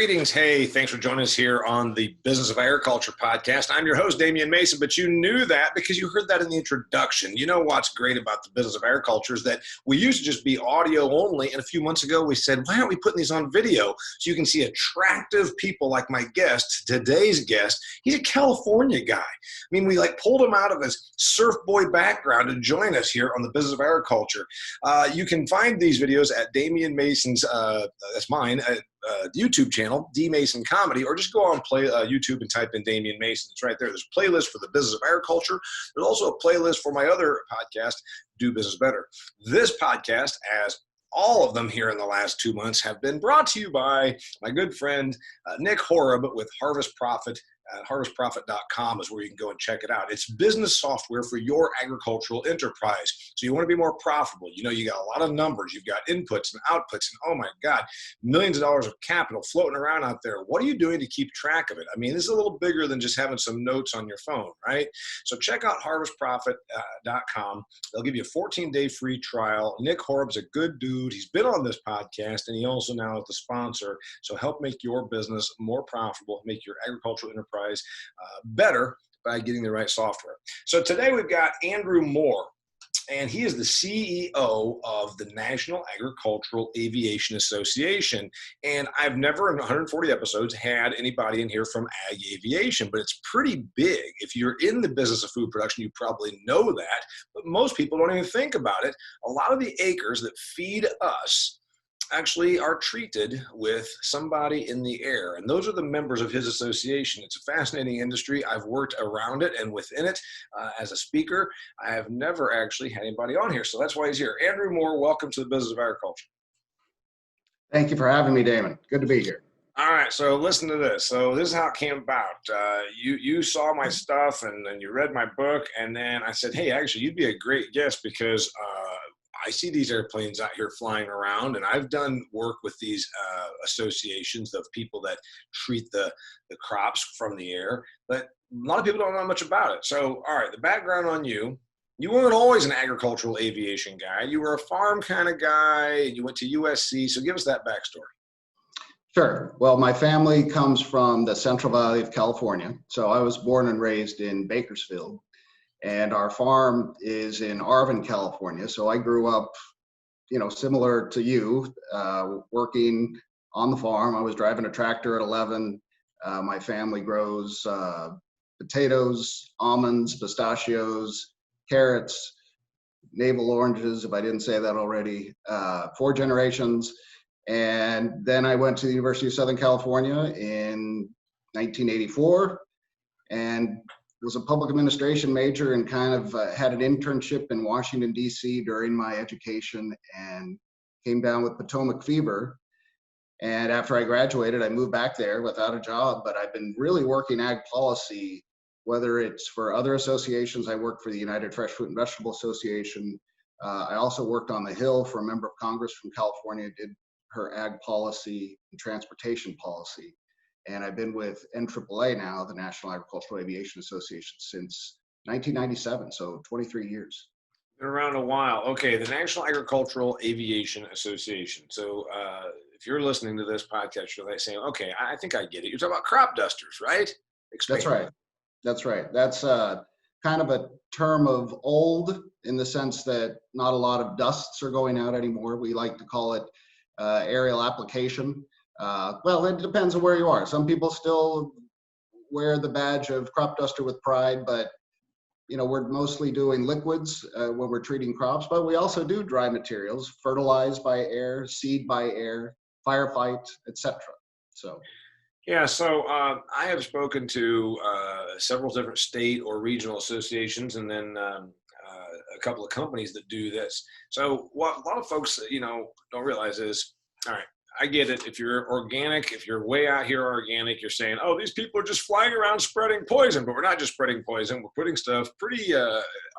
Greetings. Hey, thanks for joining us here on the Business of Agriculture podcast. I'm your host, Damian Mason, but you knew that because you heard that in the introduction. You know what's great about the Business of Agriculture is that we used to just be audio only, and a few months ago we said, why aren't we putting these on video so you can see attractive people like my guest, today's guest. He's a California guy. I mean, we pulled him out of his surf boy background to join us here on the Business of Agriculture. You can find these videos at Damian Mason's, that's mine, YouTube channel, D Mason Comedy, or just go on YouTube and type in Damian Mason. It's right there. There's a playlist for the Business of Agriculture. There's also a playlist for my other podcast, Do Business Better. This podcast, as all of them here in the last 2 months, have been brought to you by my good friend Nick Horeb with Harvest Profit. Harvestprofit.com is where you can go and check it out. It's business software for your agricultural enterprise. So you want to be more profitable. You know, you got a lot of numbers. You've got inputs and outputs, and oh my God, millions of dollars of capital floating around out there. What are you doing to keep track of it? I mean, this is a little bigger than just having some notes on your phone, right? So check out harvestprofit.com. They'll give you a 14-day free trial. Nick Horeb's a good dude. He's been on this podcast, and he also now is the sponsor. So help make your business more profitable, make your agricultural enterprise better by getting the right software. So today we've got Andrew Moore, and he is the CEO of the National Agricultural Aviation Association. And I've never in 140 episodes had anybody in here from ag aviation, but it's pretty big. If you're in the business of food production, you probably know that, but most people don't even think about it. A lot of the acres that feed us actually are treated with somebody in the air. And those are the members of his association. It's a fascinating industry. I've worked around it and within it as a speaker. I have never actually had anybody on here. So that's why he's here. Andrew Moore, welcome to the Business of Agriculture. Thank you for having me, Damon. Good to be here. All right, so listen to this. So this is how it came about. You saw my stuff and you read my book, and then I said, hey, actually, you'd be a great guest because I see these airplanes out here flying around, and I've done work with these associations of people that treat the crops from the air, but a lot of people don't know much about it. So, all right, the background on you weren't always an agricultural aviation guy. You were a farm kind of guy, and you went to USC. So give us that backstory. Sure. Well, my family comes from the Central Valley of California. So I was born and raised in Bakersfield. And our farm is in Arvin, California. So I grew up, similar to you, working on the farm. I was driving a tractor at 11. My family grows potatoes, almonds, pistachios, carrots, navel oranges, if I didn't say that already, 4 generations. And then I went to the University of Southern California in 1984 and was a public administration major and kind of had an internship in Washington, D.C. during my education and came down with Potomac fever. And after I graduated, I moved back there without a job, but I've been really working ag policy, whether it's for other associations. I worked for the United Fresh Fruit and Vegetable Association. I also worked on the Hill for a member of Congress from California, did her ag policy and transportation policy. And I've been with NAAA now, the National Agricultural Aviation Association, since 1997, so 23 years. Been around a while. Okay, the National Agricultural Aviation Association. So if you're listening to this podcast, you're saying, okay, I think I get it. You're talking about crop dusters, right? Explain. That's right. That's kind of a term of old in the sense that not a lot of dusts are going out anymore. We like to call it aerial application. Well, it depends on where you are. Some people still wear the badge of crop duster with pride, but we're mostly doing liquids when we're treating crops, but we also do dry materials, fertilized by air, seed by air, firefight, etc. So. Yeah, so I have spoken to several different state or regional associations, and then a couple of companies that do this. So what a lot of folks, don't realize is, all right, I get it. If you're organic, if you're way out here organic, you're saying, oh, these people are just flying around spreading poison, but we're not just spreading poison. We're putting stuff pretty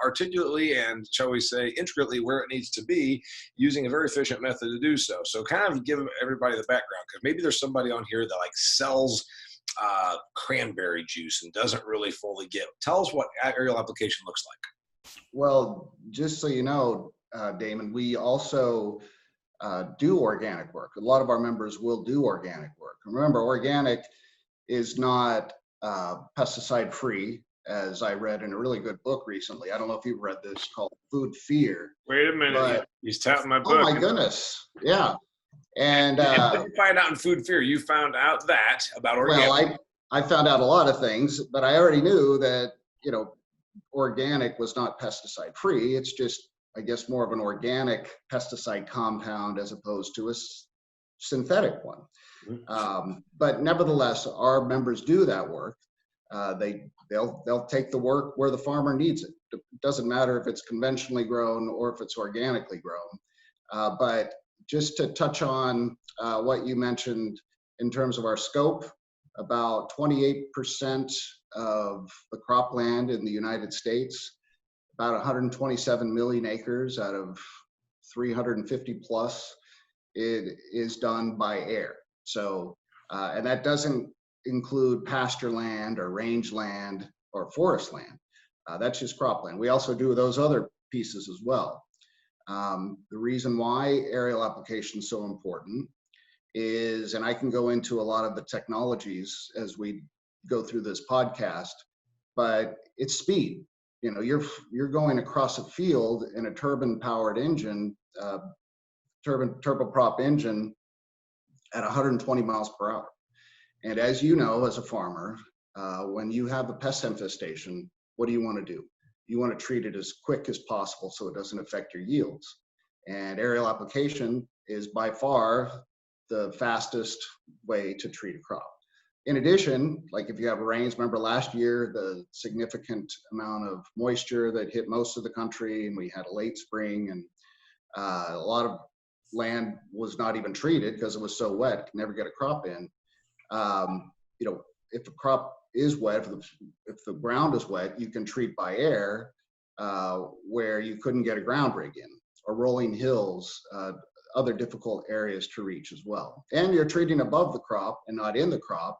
articulately and, shall we say, intricately where it needs to be, using a very efficient method to do so. So kind of give everybody the background, because maybe there's somebody on here that sells cranberry juice and doesn't really fully get it. Tell us what aerial application looks like. Well, just so you know, Damon, we also do organic work. A lot of our members will do organic work. Remember, organic is not pesticide free, as I read in a really good book recently. I don't know if you've read this, called Food Fear. Wait a minute. But, he's tapping my book. oh my goodness. Yeah. And what did you find out in Food Fear? You found out that about organic. Well, I found out a lot of things, but I already knew that, organic was not pesticide free. It's just, I guess, more of an organic pesticide compound as opposed to a synthetic one. But nevertheless, our members do that work. They'll take the work where the farmer needs it. It doesn't matter if it's conventionally grown or if it's organically grown. But just to touch on what you mentioned in terms of our scope, about 28% of the cropland in the United States, about 127 million acres out of 350 plus, it is done by air. So, and that doesn't include pasture land or rangeland or forest land. That's just cropland. We also do those other pieces as well. The reason why aerial application is so important is, and I can go into a lot of the technologies as we go through this podcast, but it's speed. You're going across a field in a turbine-powered engine, turboprop engine at 120 miles per hour. And as you know, as a farmer, when you have a pest infestation, what do you want to do? You want to treat it as quick as possible so it doesn't affect your yields. And aerial application is by far the fastest way to treat a crop. In addition, like if you have rains, remember last year, the significant amount of moisture that hit most of the country, and we had a late spring, and a lot of land was not even treated because it was so wet, could never get a crop in. If a crop is wet, if the ground is wet, you can treat by air where you couldn't get a ground rig in, or rolling hills, other difficult areas to reach as well. And you're treating above the crop and not in the crop.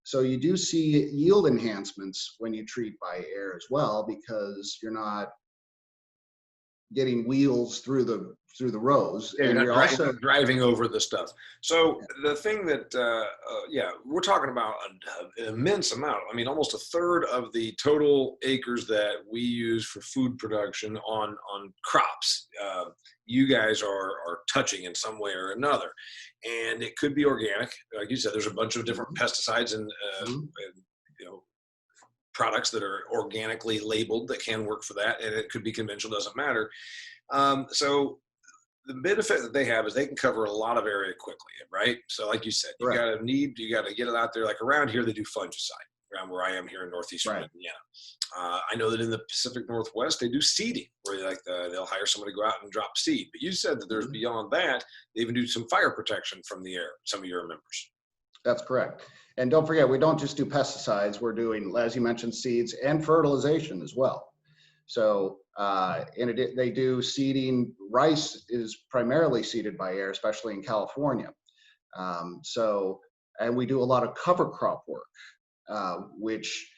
So you do see yield enhancements when you treat by air as well, because you're not getting wheels through the rows. Yeah, and you're you're not also driving over the stuff. So the thing that, we're talking about an immense amount. I mean, almost a third of the total acres that we use for food production on crops, you guys are touching in some way or another. And it could be organic. Like you said, there's a bunch of different pesticides and products that are organically labeled that can work for that, and it could be conventional, doesn't matter. So the benefit that they have is they can cover a lot of area quickly, right? So like you said, you got to get it out there. Like around here, they do fungicide, around where I am here in northeastern Indiana. I know that in the Pacific Northwest, they do seeding, where they'll hire somebody to go out and drop seed. But you said that there's beyond that, they even do some fire protection from the air, some of your members. That's correct. And don't forget, we don't just do pesticides. We're doing, as you mentioned, seeds and fertilization as well. So they do seeding. Rice is primarily seeded by air, especially in California. And we do a lot of cover crop work, which,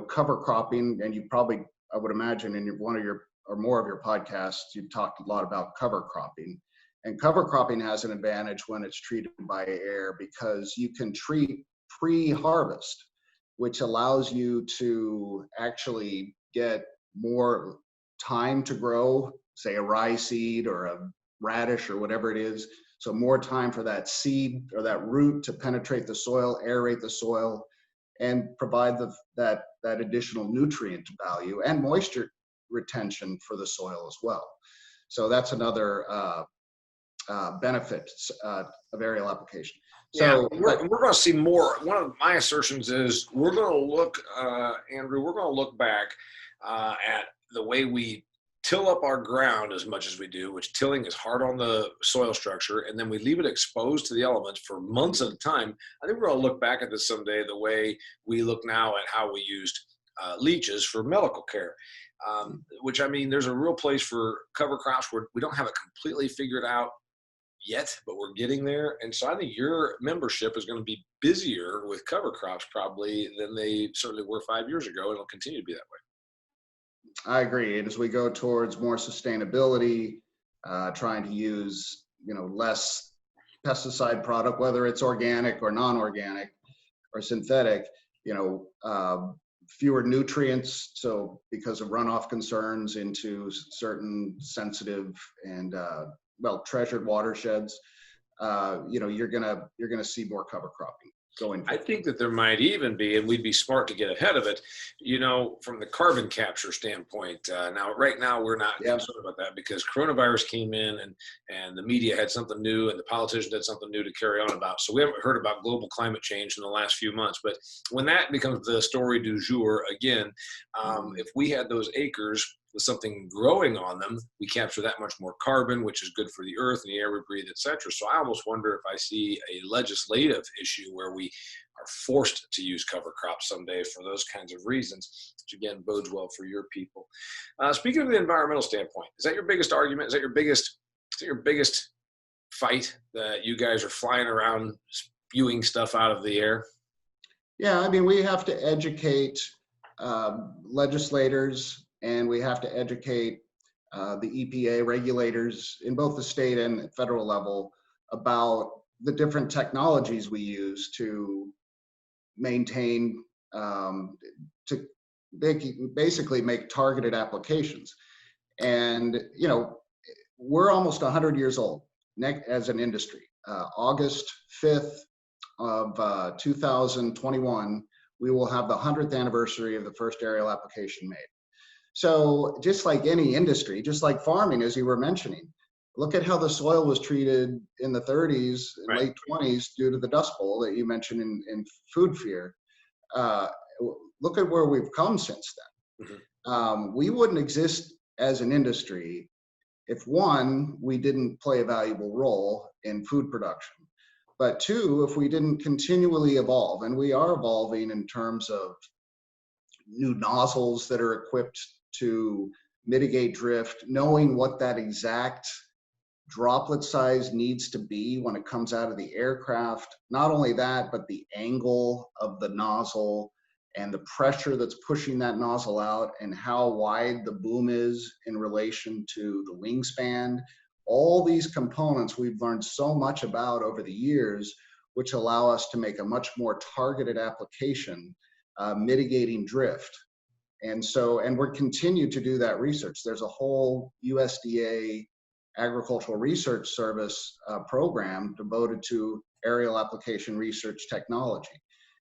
cover cropping, and you probably, I would imagine in one of your or more of your podcasts, you've talked a lot about cover cropping. And cover cropping has an advantage when it's treated by air, because you can treat pre-harvest, which allows you to actually get more time to grow, say a rye seed or a radish or whatever it is. So more time for that seed or that root to penetrate the soil, aerate the soil, and provide that additional nutrient value and moisture retention for the soil as well. So that's another benefit of aerial application. So we're going to see more. One of my assertions is we're going to look, Andrew, we're going to look back at the way we till up our ground as much as we do, which tilling is hard on the soil structure, and then we leave it exposed to the elements for months at a time. I think we're going to look back at this someday the way we look now at how we used leaches for medical care, which, I mean, there's a real place for cover crops where we don't have it completely figured out yet, but we're getting there. And so I think your membership is going to be busier with cover crops probably than they certainly were 5 years ago, and it'll continue to be that way. I agree. And as we go towards more sustainability, trying to use, less pesticide product, whether it's organic or non-organic or synthetic, fewer nutrients. So because of runoff concerns into certain sensitive and treasured watersheds, you're gonna see more cover cropping going forward. I think that there might even be, and we'd be smart to get ahead of it, from the carbon capture standpoint. Right now, we're not concerned about that because coronavirus came in and the media had something new and the politicians had something new to carry on about. So we haven't heard about global climate change in the last few months. But when that becomes the story du jour again, if we had those acres with something growing on them, we capture that much more carbon, which is good for the earth and the air we breathe, et cetera. So I almost wonder if I see a legislative issue where we are forced to use cover crops someday for those kinds of reasons, which again bodes well for your people. Speaking of the environmental standpoint, is that your biggest argument? Is that your biggest fight that you guys are flying around spewing stuff out of the air? Yeah, I mean, we have to educate legislators, and we have to educate the EPA regulators in both the state and federal level about the different technologies we use to maintain, to basically make targeted applications. And, we're almost 100 years old as an industry. August 5th of 2021, we will have the 100th anniversary of the first aerial application made. So just like any industry, just like farming, as you were mentioning, look at how the soil was treated in the 30s and late 20s due to the Dust Bowl that you mentioned in food fear. Look at where we've come since then. We wouldn't exist as an industry if, one, we didn't play a valuable role in food production, but two, if we didn't continually evolve. And we are evolving in terms of new nozzles that are equipped to mitigate drift, knowing what that exact droplet size needs to be when it comes out of the aircraft. Not only that, but the angle of the nozzle and the pressure that's pushing that nozzle out and how wide the boom is in relation to the wingspan. All these components we've learned so much about over the years, which allow us to make a much more targeted application, mitigating drift. And we're continue to do that research. There's a whole USDA Agricultural Research Service program devoted to aerial application research technology.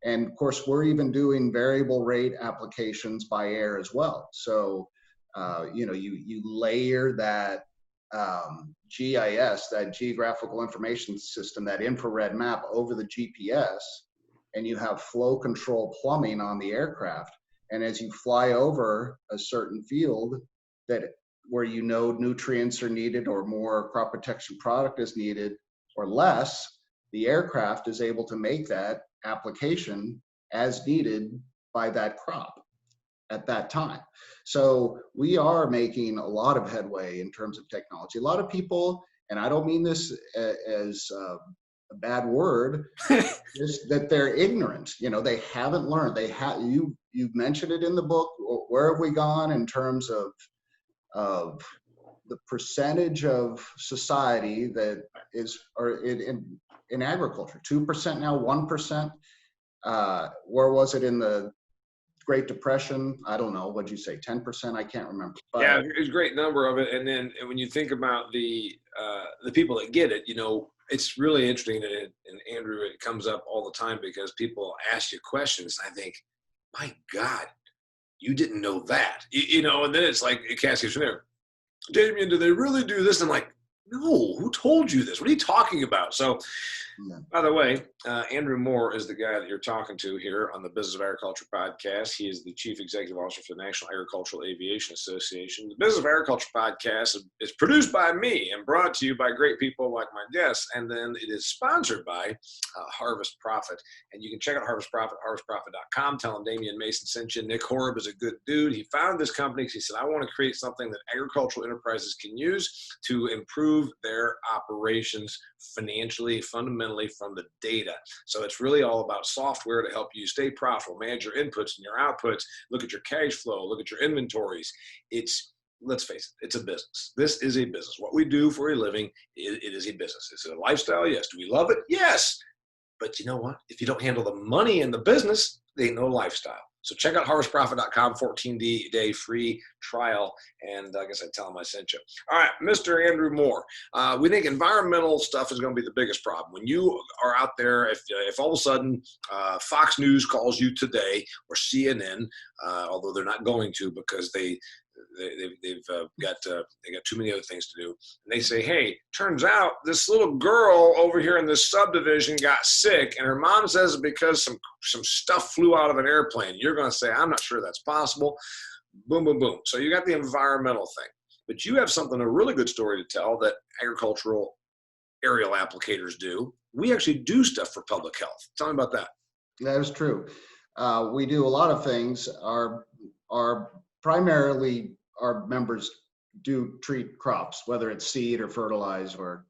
And of course, we're even doing variable rate applications by air as well. So, you layer that GIS, that geographical information system, that infrared map over the GPS, and you have flow control plumbing on the aircraft. And as you fly over a certain field where nutrients are needed or more crop protection product is needed or less, the aircraft is able to make that application as needed by that crop at that time. So we are making a lot of headway in terms of technology. A lot of people, and I don't mean this as a bad word, is that they're ignorant. They haven't learned. You've mentioned it in the book. Where have we gone in terms of the percentage of society that is in agriculture? 2% now, 1%. Where was it in the Great Depression? I don't know. What'd you say? 10%? I can't remember. But yeah, it's a great number of it. And then when you think about the people that get it, it's really interesting. And Andrew, it comes up all the time because people ask you questions. And I think, my God, you didn't know that, and then it's like, it cascades from there. Damian, do they really do this? I'm like, no, who told you this? What are you talking about? So, by the way, Andrew Moore is the guy that you're talking to here on the Business of Agriculture podcast. He is the Chief Executive Officer for the National Agricultural Aviation Association. The Business of Agriculture podcast is produced by me and brought to you by great people like my guests. And then it is sponsored by Harvest Profit. And you can check out Harvest Profit, harvestprofit.com. Tell them Damian Mason sent you. Nick Horeb is a good dude. He founded this company because he said, I want to create something that agricultural enterprises can use to improve their operations financially, fundamentally from the data. So it's really all about software to help you stay profitable, manage your inputs and your outputs, look at your cash flow, look at your inventories. It's let's face it, it's a business. This is a business. What we do for a living, it is a business. It's a lifestyle. Yes. Do we love it? Yes. But you know what? If you don't handle the money in the business, it ain't no lifestyle. So check out harvestprofit.com, 14-day free trial. And I guess I tell them I sent you. All right, Mr. Andrew Moore. We think environmental stuff is going to be the biggest problem. When you are out there, if all of a sudden Fox News calls you today, or CNN, although they're not going to because they've got too many other things to do. And they say, hey, turns out this little girl over here in this subdivision got sick, and her mom says it's because some stuff flew out of an airplane. You're going to say, I'm not sure that's possible. Boom, boom, boom. So you got the environmental thing. But you have a really good story to tell that agricultural aerial applicators do. We actually do stuff for public health. Tell me about that. That is true. We do a lot of things. Primarily, our members do treat crops, whether it's seed or fertilize or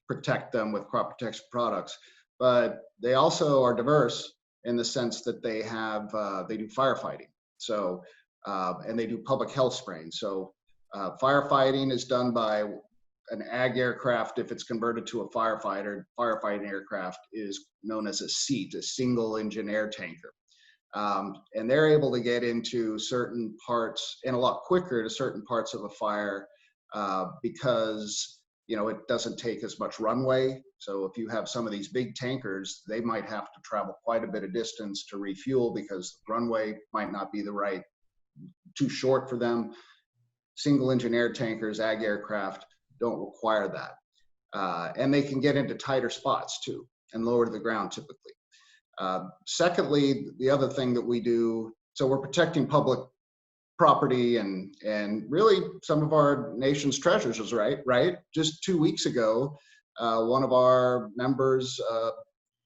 protect them with crop protection products. But they also are diverse in the sense that they do firefighting. So, and they do public health spraying. So firefighting is done by an ag aircraft. If it's converted to a firefighting aircraft is known as a SEAT, a single engine air tanker. And they're able to get into certain parts and a lot quicker to certain parts of a fire because, it doesn't take as much runway. So if you have some of these big tankers, they might have to travel quite a bit of distance to refuel because the runway might not be too short for them. Single engine air tankers, ag aircraft don't require that. And they can get into tighter spots too and lower to the ground typically. Secondly, the other thing that we do, so we're protecting public property and really some of our nation's treasures is right. Just 2 weeks ago, one of our members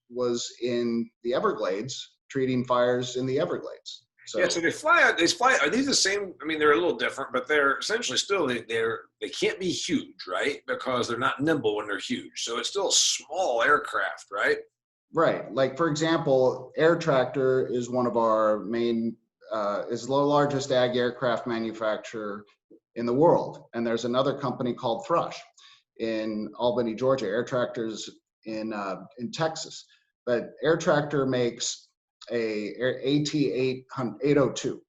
was in the Everglades treating fires in the Everglades. So they fly out. Are these the same? I mean, they're a little different, but they're essentially still they can't be huge, right? Because they're not nimble when they're huge. So it's still a small aircraft, right? Right. Like, for example, Air Tractor is one of our main, is the largest ag aircraft manufacturer in the world. And there's another company called Thrush in Albany, Georgia. Air Tractor's in Texas. But Air Tractor makes a AT802.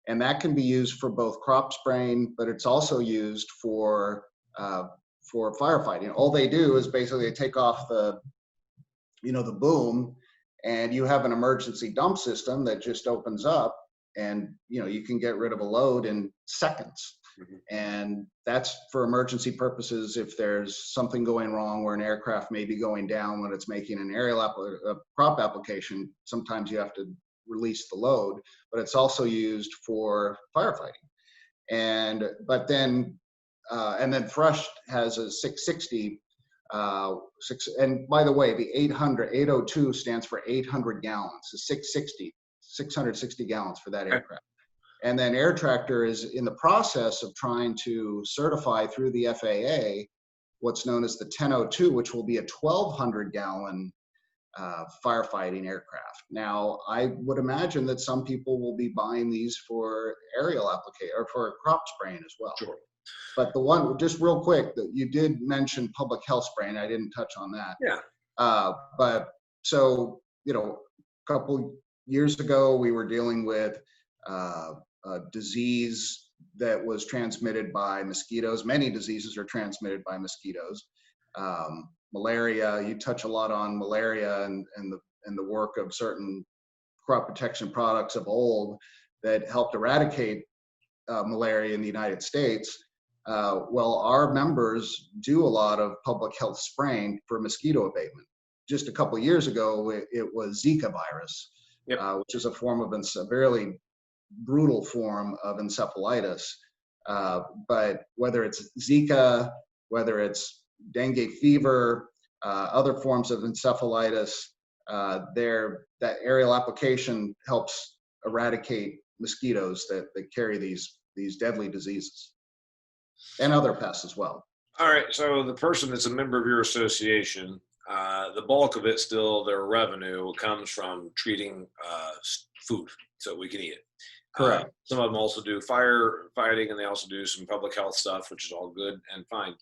And that can be used for both crop spraying, but it's also used for firefighting. All they do is basically they take off the boom, and you have an emergency dump system that just opens up, and you can get rid of a load in seconds. Mm-hmm. And that's for emergency purposes. If there's something going wrong where an aircraft may be going down when it's making an a crop application, sometimes you have to release the load, but it's also used for firefighting. And then Thrush has a 660. And by the way, the 802 stands for 800 gallons. So 660 gallons for that aircraft. And then Air Tractor is in the process of trying to certify through the FAA what's known as the 1002, which will be a 1,200 gallon firefighting aircraft. Now, I would imagine that some people will be buying these for aerial application or for crop spraying as well. Sure. But the one, just real quick, that you did mention public health spraying. I didn't touch on that. Yeah. But so, a couple years ago, we were dealing with a disease that was transmitted by mosquitoes. Many diseases are transmitted by mosquitoes. Malaria, you touch a lot on malaria and the work of certain crop protection products of old that helped eradicate malaria in the United States. Well, our members do a lot of public health spraying for mosquito abatement. Just a couple of years ago, it was Zika virus, yep. Which is a form of a very brutal form of encephalitis. But whether it's Zika, whether it's dengue fever, other forms of encephalitis, that aerial application helps eradicate mosquitoes that carry these deadly diseases. And other pests as well. All right. So the person that's a member of your association, the bulk of it still, their revenue comes from treating food so we can eat it. Correct. Some of them also do firefighting, and they also do some public health stuff, which is all good and fine.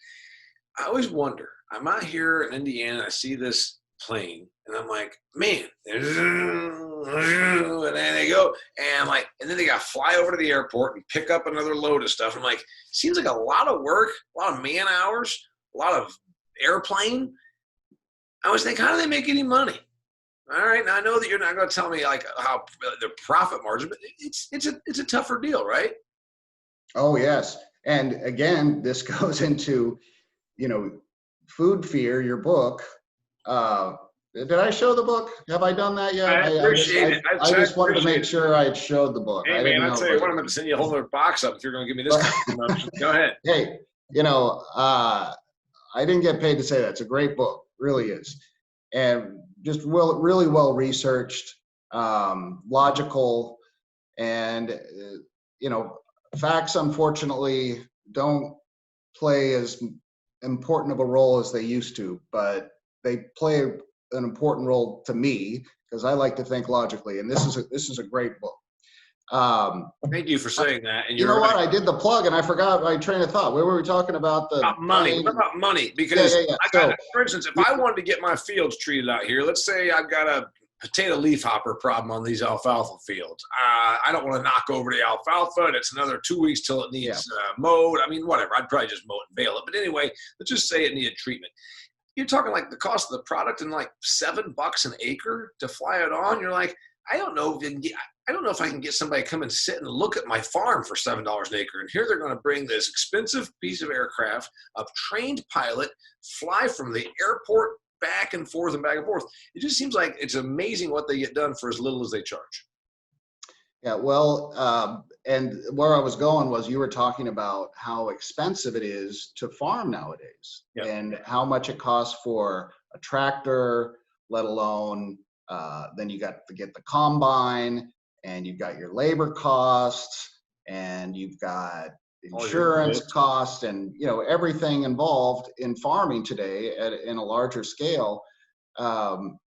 I always wonder, I'm out here in Indiana, I see this plane, and I'm like, man, and then they go, and I'm like, and then they got to fly over to the airport and pick up another load of stuff. I'm like, seems like a lot of work, a lot of man hours, a lot of airplane. I was thinking, how do they make any money? All right, now I know that you're not going to tell me like how the profit margin, but it's a tougher deal, right? Oh yes, and again, this goes into, Food Fear, your book. Did I show the book? Have I done that yet? I appreciate it. I just wanted to make sure I had showed the book. Hey, man, I'll tell you what, I'm going to send you a whole other box up if you're going to give me this kind of promotion. Go ahead. Hey, I didn't get paid to say that. It's a great book, really is. And just really well researched, logical, and, facts, unfortunately, don't play as important of a role as they used to, but they play an important role to me because I like to think logically, and this is a great book. Thank you for saying that. And you know what? I did the plug and I forgot my train of thought. Where were we talking about? About money. What about money? Because for instance, if I wanted to get my fields treated out here, let's say I've got a potato leafhopper problem on these alfalfa fields. I don't want to knock over the alfalfa, and it's another 2 weeks till it needs mowed. I mean, whatever. I'd probably just mow it and bale it. But anyway, let's just say it needed treatment. You're talking like the cost of the product and like $7 an acre to fly it on. You're like, I don't know if I can get somebody to come and sit and look at my farm for $7 an acre. And here they're going to bring this expensive piece of aircraft, a trained pilot, fly from the airport back and forth and back and forth. It just seems like it's amazing what they get done for as little as they charge. Yeah, well, and where I was going was you were talking about how expensive it is to farm nowadays, and how much it costs for a tractor, let alone then you got to get the combine, and you've got your labor costs, and you've got insurance costs, and everything involved in farming today in a larger scale,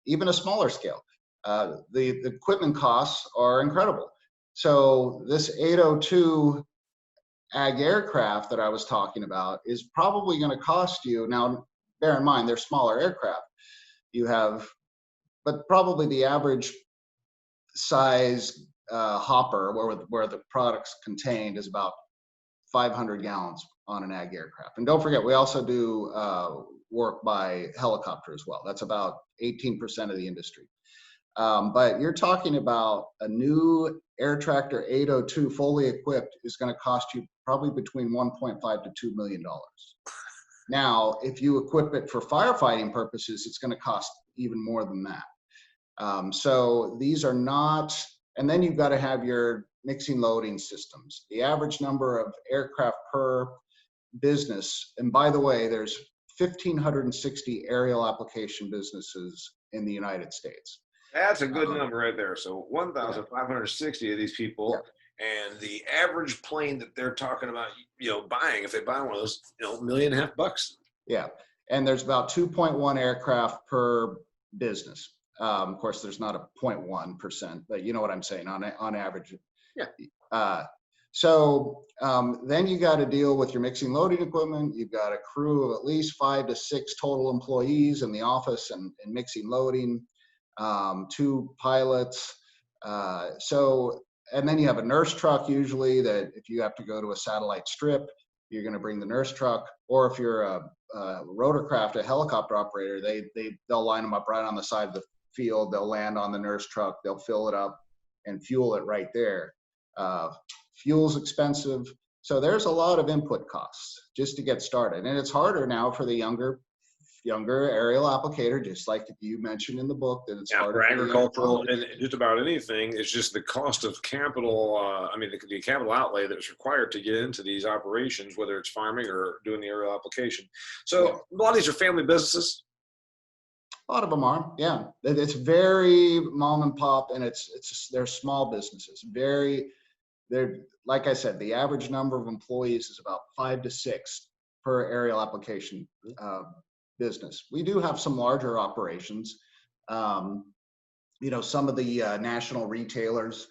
even a smaller scale. The equipment costs are incredible. So this 802 ag aircraft that I was talking about is probably going to cost you, now bear in mind they're smaller aircraft, but probably the average size hopper where the product's contained is about 500 gallons on an ag aircraft. And don't forget, we also do work by helicopter as well. That's about 18% of the industry. But you're talking about a new air tractor 802 fully equipped is going to cost you probably between $1.5 to $2 million. Now, if you equip it for firefighting purposes, it's going to cost even more than that. So these are not, and then you've got to have your mixing loading systems. The average number of aircraft per business, and by the way, there's 1,560 aerial application businesses in the United States. That's a good number right there. So 1,560 of these people, and the average plane that they're talking about, buying, if they buy one of those, $1.5 million. Yeah, and there's about 2.1 aircraft per business. Of course, there's not a 0.1%, but you know what I'm saying on average. Yeah. So then you got to deal with your mixing loading equipment. You've got a crew of at least 5 to 6 total employees in the office and mixing loading. 2 pilots. And then you have a nurse truck usually that if you have to go to a satellite strip, you're going to bring the nurse truck. Or if you're a rotorcraft, a helicopter operator, they'll line them up right on the side of the field. They'll land on the nurse truck. They'll fill it up and fuel it right there. Fuel's expensive. So there's a lot of input costs just to get started. And it's harder now for the younger aerial applicator, just like you mentioned in the book, that it's harder for agricultural and just about anything. It's just the cost of capital. The capital outlay that's required to get into these operations, whether it's farming or doing the aerial application. So a lot of these are family businesses. A lot of them are, yeah. It's very mom and pop, and they're small businesses. They're like I said, the average number of employees is about 5 to 6 per aerial application business. We do have some larger operations. Some of the national retailers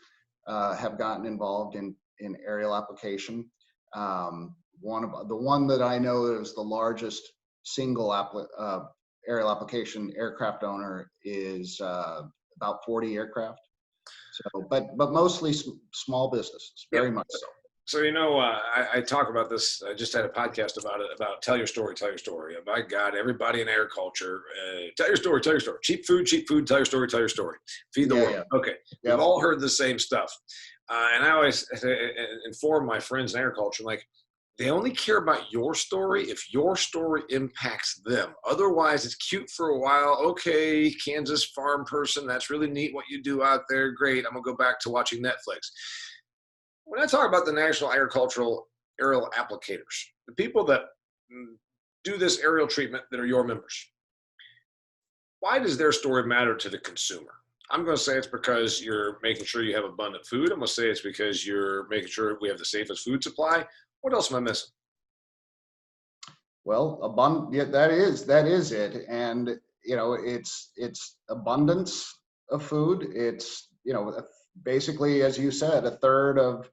have gotten involved in aerial application. The one that I know is the largest single aerial application aircraft owner is about 40 aircraft. So, but mostly small businesses, very much so. So, I talk about this. I just had a podcast about it, about tell your story, tell your story. My God, everybody in agriculture, tell your story, tell your story. Cheap food, tell your story, tell your story. Feed the world. Yeah. Okay. We've all heard the same stuff. And I always inform my friends in agriculture, like, they only care about your story if your story impacts them. Otherwise, it's cute for a while. Okay, Kansas farm person, that's really neat what you do out there. Great. I'm going to go back to watching Netflix. When I talk about the National Agricultural Aerial Applicators, the people that do this aerial treatment that are your members, why does their story matter to the consumer? I'm going to say it's because you're making sure you have abundant food. I'm going to say it's because you're making sure we have the safest food supply. What else am I missing? Well, yeah, that is it. And, it's abundance of food. It's, basically, as you said, a third of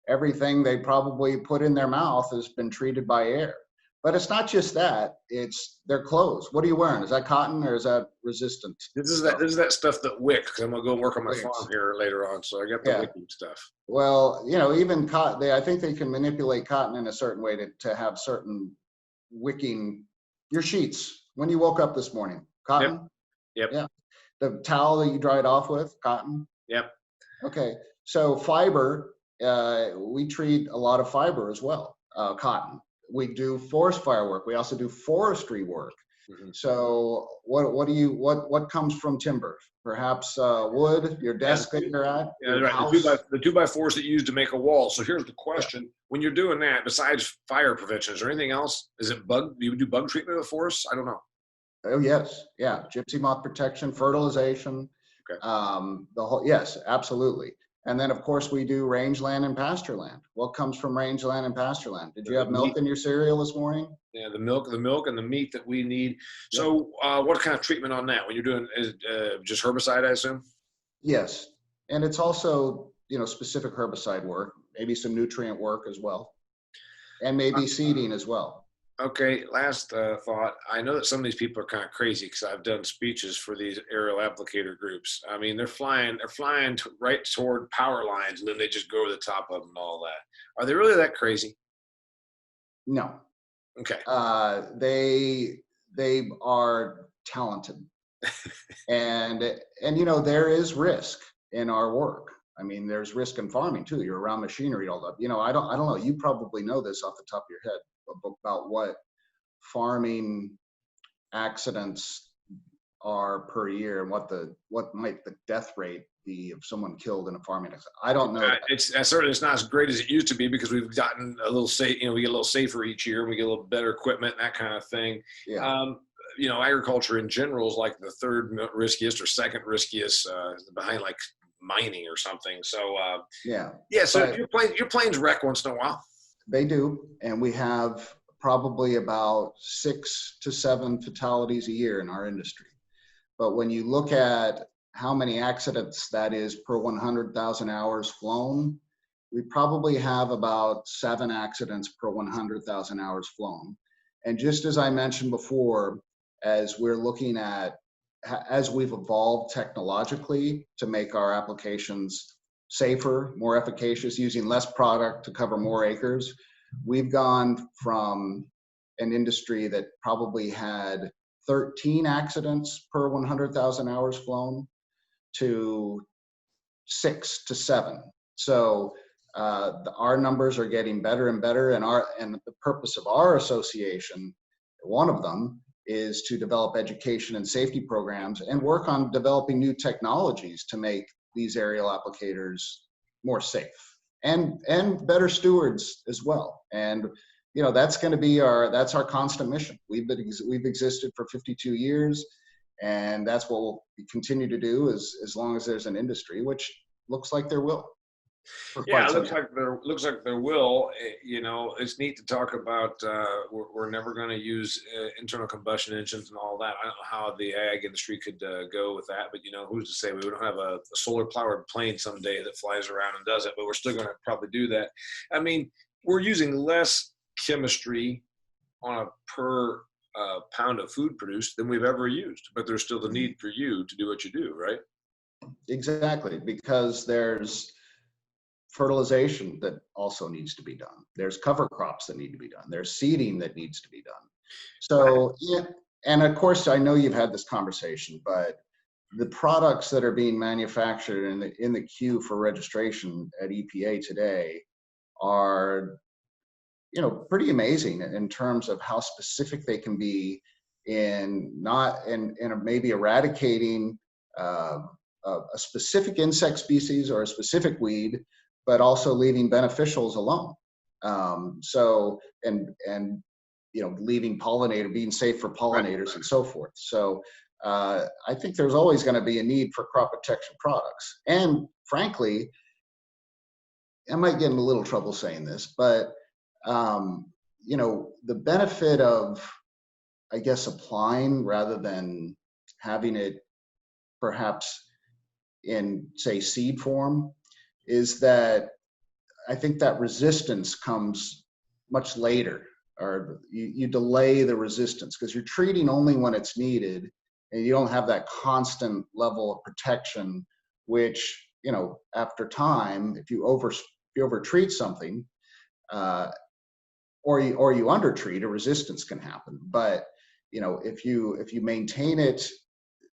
everything they probably put in their mouth has been treated by air. But it's not just that, it's their clothes. What are you wearing? Is that cotton or is that resistant? This is that stuff that wick, because I'm going to go work on my farm here later on. So I got the wicking stuff. Well, even cotton, I think they can manipulate cotton in a certain way to have certain wicking. Your sheets, when you woke up this morning, cotton? Yep. Yeah. The towel that you dried off with, cotton? Yep. Okay. So fiber, we treat a lot of fiber as well, cotton. We do forest fire work. We also do forestry work. Mm-hmm. So what comes from timber? Perhaps wood, your desk that you're at? Yeah, right. The 2x4s that you use to make a wall. So here's the question. Yeah. When you're doing that, besides fire prevention, is there anything else? Is it do you do bug treatment of forests? I don't know. Oh, yes. Yeah. Gypsy moth protection, fertilization. Okay. Yes, absolutely. And then, of course, we do rangeland and pasture land. What comes from rangeland and pasture land? Did you have milk in your cereal this morning? Yeah, the milk and the meat that we need. So what kind of treatment on that? When you're doing just herbicide, I assume? Yes. And it's also, specific herbicide work, maybe some nutrient work as well, and maybe seeding as well. Okay, last thought. I know that some of these people are kind of crazy because I've done speeches for these aerial applicator groups. I mean, they're flying right toward power lines, and then they just go over the top of them and all that. Are they really that crazy? No. Okay. They are talented, and there is risk in our work. I mean, there's risk in farming too. You're around machinery all up. I don't know. You probably know this off the top of your head about what farming accidents are per year and what might the death rate be of someone killed in a farming accident. I don't know. It's certainly it's not as great as it used to be because we've gotten a little safe. We get a little safer each year. And we get a little better equipment, and that kind of thing. Yeah. Agriculture in general is like the third riskiest or second riskiest behind like mining or something. So yeah. So your planes wreck once in a while. They do, and we have probably about 6 to 7 fatalities a year in our industry. But when you look at how many accidents that is per 100,000 hours flown, we probably have about 7 accidents per 100,000 hours flown. And just as I mentioned before, as we're looking at, as we've evolved technologically to make our applications safer, more efficacious, using less product to cover more acres, we've gone from an industry that probably had 13 accidents per 100,000 hours flown to 6 to 7. So our numbers are getting better and better, and the purpose of our association, one of them, is to develop education and safety programs and work on developing new technologies to make these aerial applicators more safe and better stewards as well. And that's going to be that's our constant mission. We've existed for 52 years, and that's what we'll continue to do as long as there's an industry, which looks like there will. for Yeah, quite it some looks time. like there will. You know, it's neat to talk about. We're never going to use internal combustion engines and all that. I don't know how the ag industry could go with that, but you know, who's to say we don't have a solar powered plane someday that flies around and does it? But we're still going to probably do that. I mean, we're using less chemistry on a per pound of food produced than we've ever used, but there's still the need for you to do what you do, right? Exactly, because there's fertilization that also needs to be done. There's cover crops that need to be done. There's seeding that needs to be done. So, yeah, and of course, I know you've had this conversation, but the products that are being manufactured in the queue for registration at EPA today are, you know, pretty amazing in terms of how specific they can be in not in maybe eradicating a specific insect species or a specific weed, but also leaving beneficials alone. So and you know, leaving pollinator, being safe for pollinators and so forth. So I think there's always going to be a need for crop protection products. And frankly, I might get in a little trouble saying this, but you know, the benefit of, I guess, applying rather than having it perhaps in, say, seed form, is that I think that resistance comes much later, or you delay the resistance because you're treating only when it's needed, and you don't have that constant level of protection, which, you know, after time, if you over treat something, or you undertreat, a resistance can happen. But you know, if you maintain it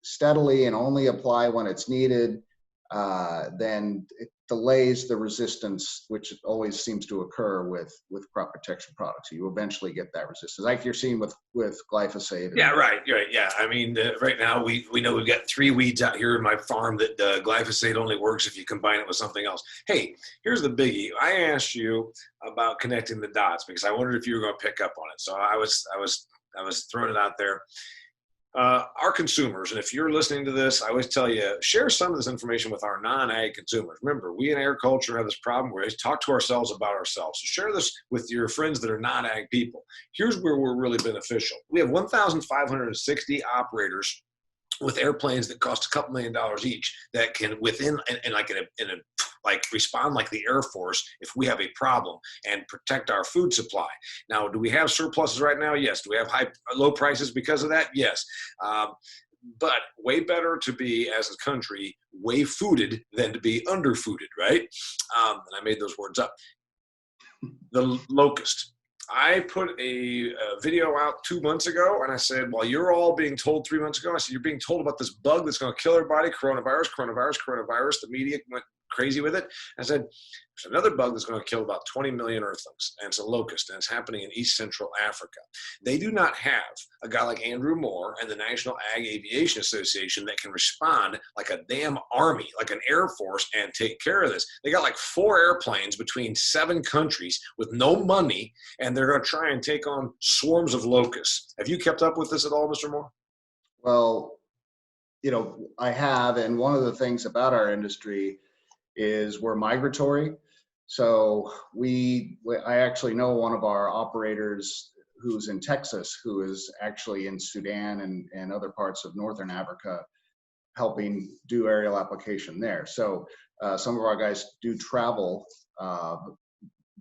steadily and only apply when it's needed, then it delays the resistance, which always seems to occur with crop protection products. You eventually get that resistance, like you're seeing with glyphosate. Yeah, right. Yeah. I mean, right now we know we've got 3 weeds out here in my farm that glyphosate only works if you combine it with something else. Hey, here's the biggie. I asked you about connecting the dots because I wondered if you were going to pick up on it. So I was throwing it out there. Our consumers, and if you're listening to this, I always tell you, share some of this information with our non-ag consumers. Remember, we in agriculture have this problem where we talk to ourselves about ourselves. So share this with your friends that are non-ag people. Here's where we're really beneficial. We have 1,560 operators with airplanes that cost a couple $1 million each that can within and like in a like respond like the Air Force if we have a problem and protect our food supply. Now, do we have surpluses right now? Yes. Do we have low prices because of that? Yes. But way better to be, as a country, way fooded than to be underfooded, right? And I made those words up. The locust. I put a video out 2 months ago, and I said, well, you're all being told 3 months ago. I said, you're being told about this bug that's going to kill everybody, coronavirus. The media went crazy with it. I said, there's another bug that's going to kill about 20 million earthlings, and it's a locust, and it's happening in East Central Africa. They do not have a guy like Andrew Moore and the National Ag Aviation Association that can respond like a damn army, like an Air Force, and take care of this. They got like 4 airplanes between 7 countries with no money, and they're going to try and take on swarms of locusts. Have you kept up with this at all, Mr. Moore? Well, you know, I have, and one of the things about our industry is we're migratory. So I actually know one of our operators who's in Texas, who is actually in Sudan and other parts of Northern Africa, helping do aerial application there. So some of our guys do travel,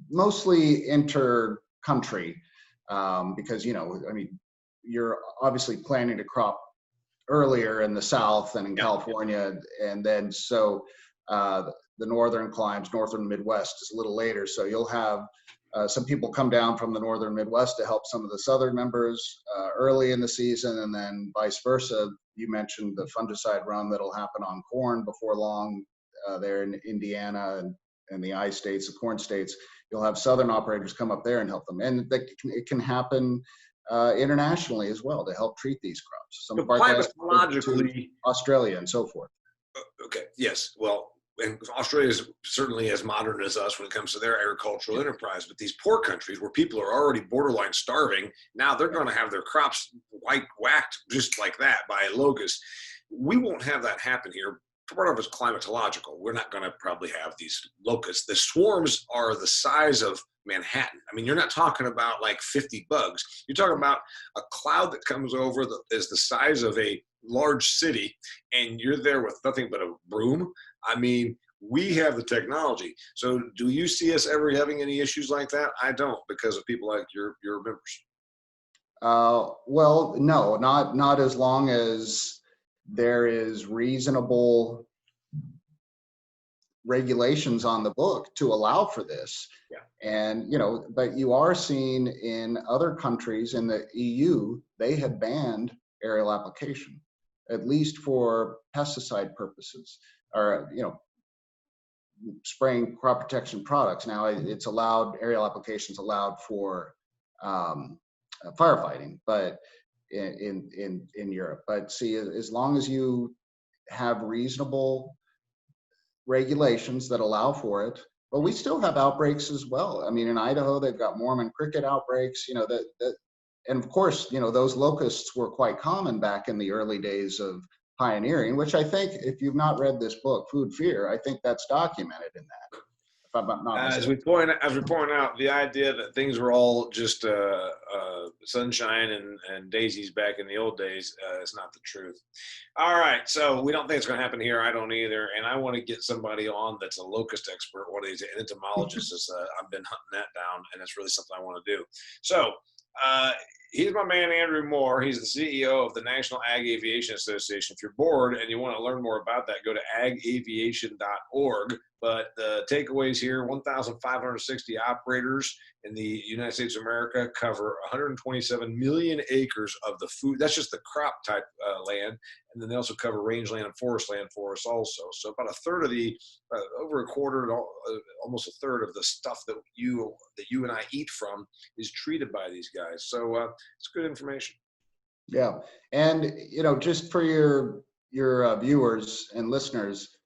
mostly inter-country, because, you know, I mean, you're obviously planning to crop earlier in the South and in California, and then so the northern climes, northern Midwest, is a little later. So you'll have some people come down from the northern Midwest to help some of the southern members early in the season, and then vice versa. You mentioned the fungicide run that'll happen on corn before long there in Indiana and the I states, the corn states. You'll have southern operators come up there and help them, and it can happen internationally as well to help treat these crops. Some of our guys to Australia and so forth. Okay. Yes. Well, and Australia is certainly as modern as us when it comes to their agricultural enterprise. But these poor countries where people are already borderline starving, now they're going to have their crops whacked just like that by locusts. We won't have that happen here part of it is climatological. We're not going to probably have these locusts. The swarms are the size of Manhattan. I mean, you're not talking about like 50 bugs. You're talking about a cloud that comes over that is the size of a large city, and you're there with nothing but a broom. I mean, we have the technology. So do you see us ever having any issues like that? I don't, because of people like your members. Well, no, not as long as there is reasonable regulations on the book to allow for this. Yeah. And, but you are seeing in other countries in the EU, they have banned aerial application, at least for pesticide purposes, or, spraying crop protection products. Now it's allowed, aerial applications allowed for firefighting, but in Europe. But see, as long as you have reasonable regulations that allow for it, but we still have outbreaks as well. I mean, in Idaho, they've got Mormon cricket outbreaks, and of course, those locusts were quite common back in the early days of pioneering, which I think, if you've not read this book, Food Fear, I think that's documented in that. If I'm not mistaken. As we point out, the idea that things were all just sunshine and daisies back in the old days is not the truth. All right, so we don't think it's going to happen here. I don't either, and I want to get somebody on that's a locust expert, one of these entomologists. I've been hunting that down, and it's really something I want to do. So he's my man, Andrew Moore. He's the CEO of the National Ag Aviation Association. If you're bored and you want to learn more about that, go to agaviation.org. But the takeaways here, 1,560 operators in the United States of America cover 127 million acres of the food. That's just the crop type land. And then they also cover rangeland and forest land for us also. So about a third of the, over a quarter, almost a third of the stuff that you and I eat from is treated by these guys. So it's good information. Yeah. And, just for your viewers and listeners,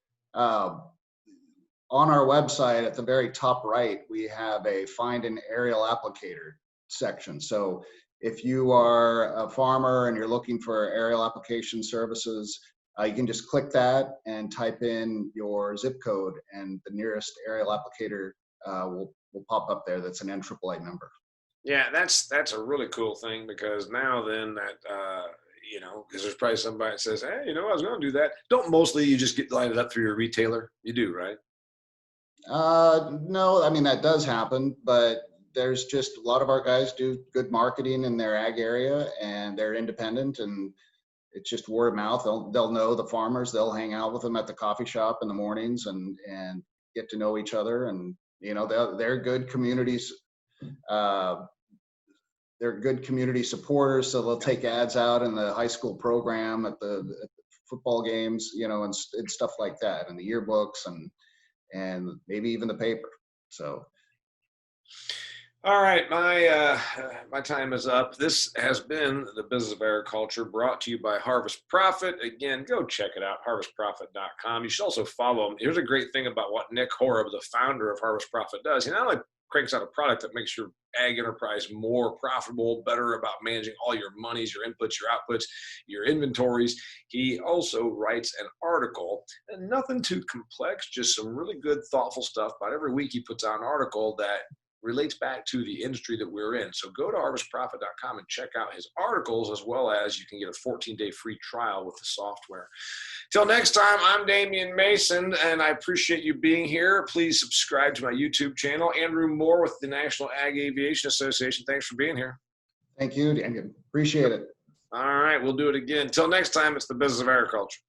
on our website at the very top right, we have a find an aerial applicator section. So if you are a farmer and you're looking for aerial application services, you can just click that and type in your zip code, and the nearest aerial applicator will pop up there. That's an NAAA number. Yeah, that's a really cool thing, because now then that because there's probably somebody that says, hey, I was going to do that. Don't mostly you just get lined up through your retailer? You do, right? No, I mean, that does happen, but there's just a lot of our guys do good marketing in their ag area, and they're independent, and it's just word of mouth. They'll know the farmers. They'll hang out with them at the coffee shop in the mornings and get to know each other. And they're good communities. They're good community supporters, so they'll take ads out in the high school program, at the football games, and stuff like that, and the yearbooks and maybe even the paper. So. All right, my time is up. This has been the Business of Agriculture, brought to you by Harvest Profit. Again, go check it out, harvestprofit.com. You should also follow him. Here's a great thing about what Nick Horeb, the founder of Harvest Profit, does. He not only cranks out a product that makes your ag enterprise more profitable, better about managing all your monies, your inputs, your outputs, your inventories. He also writes an article, and nothing too complex, just some really good, thoughtful stuff. About every week he puts out an article that relates back to the industry that we're in. So go to harvestprofit.com and check out his articles, as well as you can get a 14-day free trial with the software. Till next time, I'm Damian Mason, and I appreciate you being here. Please subscribe to my YouTube channel. Andrew Moore with the National Ag Aviation Association. Thanks for being here. Thank you, Damian. Appreciate it. All right, we'll do it again. Till next time, it's the Business of Agriculture.